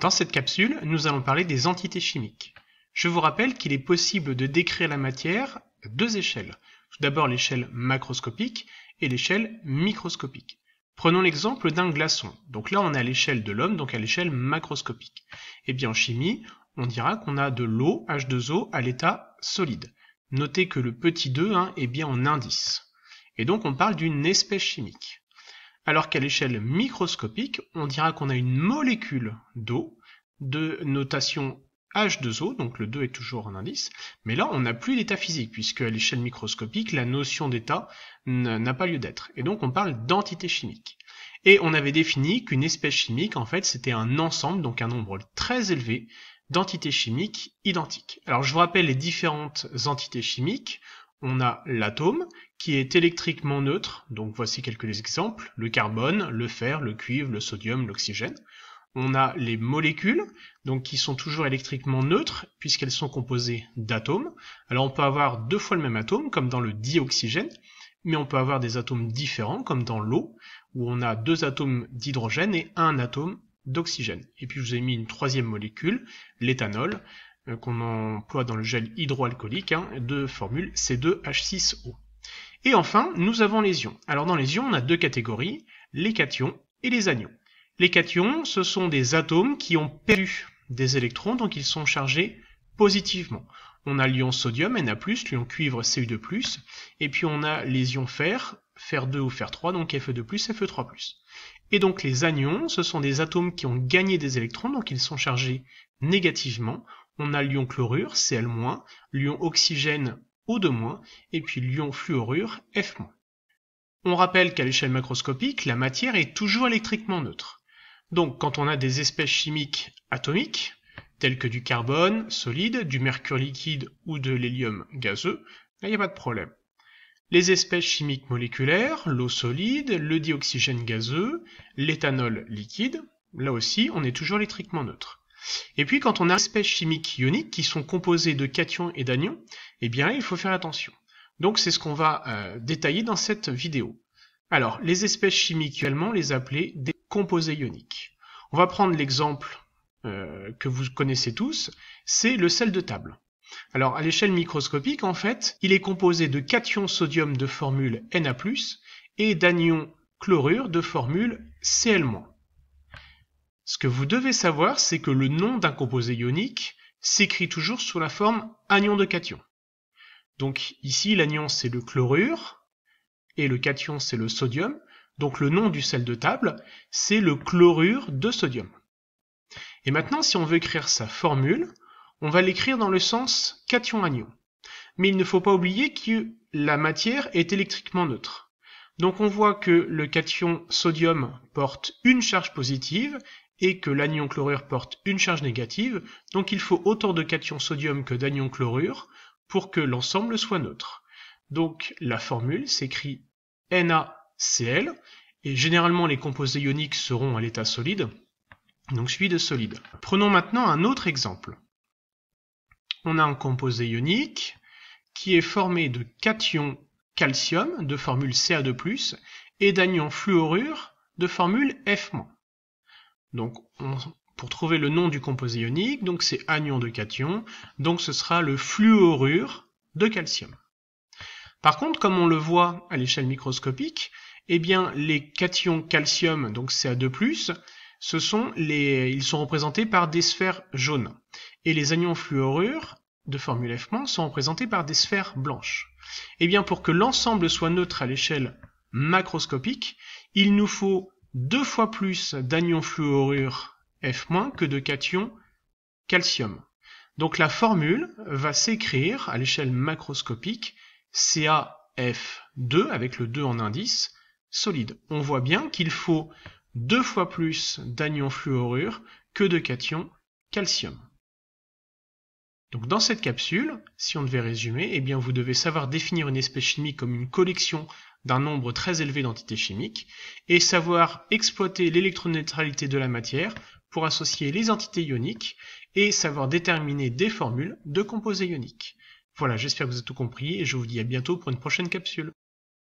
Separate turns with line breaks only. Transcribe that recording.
Dans cette capsule, nous allons parler des entités chimiques. Je vous rappelle qu'il est possible de décrire la matière à deux échelles. Tout d'abord l'échelle macroscopique et l'échelle microscopique. Prenons l'exemple d'un glaçon. Donc là, on est à l'échelle de l'homme, donc à l'échelle macroscopique. Et bien en chimie, on dira qu'on a de l'eau, H2O, à l'état solide. Notez que le petit 2 est bien en indice. Et donc on parle d'une espèce chimique. Alors qu'à l'échelle microscopique, on dira qu'on a une molécule d'eau de notation H2O, donc le 2 est toujours en indice, mais là on n'a plus d'état physique, puisque à l'échelle microscopique, la notion d'état n'a pas lieu d'être. Et donc on parle d'entité chimique. Et on avait défini qu'une espèce chimique, en fait, c'était un ensemble, donc un nombre très élevé, d'entités chimiques identiques. Alors je vous rappelle les différentes entités chimiques. On a l'atome, qui est électriquement neutre, donc voici quelques exemples, le carbone, le fer, le cuivre, le sodium, l'oxygène. On a les molécules, donc qui sont toujours électriquement neutres, puisqu'elles sont composées d'atomes. Alors on peut avoir deux fois le même atome, comme dans le dioxygène, mais on peut avoir des atomes différents, comme dans l'eau, où on a deux atomes d'hydrogène et un atome d'oxygène. Et puis je vous ai mis une troisième molécule, l'éthanol, qu'on emploie dans le gel hydroalcoolique, de formule C2H6O. Et enfin, nous avons les ions. Alors dans les ions, on a deux catégories, les cations et les anions. Les cations, ce sont des atomes qui ont perdu des électrons, donc ils sont chargés positivement. On a l'ion sodium, Na+, l'ion cuivre, Cu2+, et puis on a les ions fer, Fer2 ou Fer3, donc Fe2+, Fe3+. Et donc les anions, ce sont des atomes qui ont gagné des électrons, donc ils sont chargés négativement. On a l'ion chlorure, Cl-, l'ion oxygène, O2-, et puis l'ion fluorure, F-. On rappelle qu'à l'échelle macroscopique, la matière est toujours électriquement neutre. Donc quand on a des espèces chimiques atomiques, telles que du carbone solide, du mercure liquide ou de l'hélium gazeux, là il n'y a pas de problème. Les espèces chimiques moléculaires, l'eau solide, le dioxygène gazeux, l'éthanol liquide, là aussi on est toujours électriquement neutre. Et puis quand on a des espèces chimiques ioniques qui sont composées de cations et d'anions, eh bien il faut faire attention. Donc c'est ce qu'on va détailler dans cette vidéo. Alors les espèces chimiques, actuellement, les appeler des composés ioniques. On va prendre l'exemple que vous connaissez tous, c'est le sel de table. Alors à l'échelle microscopique, en fait, il est composé de cations sodium de formule Na+, et d'anions chlorure de formule Cl-. Ce que vous devez savoir, c'est que le nom d'un composé ionique s'écrit toujours sous la forme anion de cation. Donc ici, l'anion c'est le chlorure, et le cation c'est le sodium. Donc le nom du sel de table, c'est le chlorure de sodium. Et maintenant, si on veut écrire sa formule, on va l'écrire dans le sens cation-anion. Mais il ne faut pas oublier que la matière est électriquement neutre. Donc on voit que le cation sodium porte une charge positive et que l'anion chlorure porte une charge négative. Donc il faut autant de cation sodium que d'anion chlorure pour que l'ensemble soit neutre. Donc la formule s'écrit NaCl, et généralement les composés ioniques seront à l'état solide, donc suivi de solide. Prenons maintenant un autre exemple. On a un composé ionique qui est formé de cation calcium de formule Ca2+, et d'anion fluorure de formule F-. Donc pour trouver le nom du composé ionique, donc c'est anion de cation, donc ce sera le fluorure de calcium. Par contre, comme on le voit à l'échelle microscopique, eh bien les cations calcium, donc Ca2+, ils sont représentés par des sphères jaunes. Et les anions fluorure de formule F- sont représentés par des sphères blanches. Eh bien pour que l'ensemble soit neutre à l'échelle macroscopique, il nous faut 2 fois plus d'anions fluorure F- que de cations calcium. Donc la formule va s'écrire à l'échelle macroscopique CaF2 avec le 2 en indice, solide. On voit bien qu'il faut 2 fois plus d'anions fluorure que de cations calcium. Donc dans cette capsule, si on devait résumer, eh bien vous devez savoir définir une espèce chimique comme une collection d'un nombre très élevé d'entités chimiques et savoir exploiter l'électroneutralité de la matière pour associer les entités ioniques et savoir déterminer des formules de composés ioniques. Voilà, j'espère que vous avez tout compris et je vous dis à bientôt pour une prochaine capsule.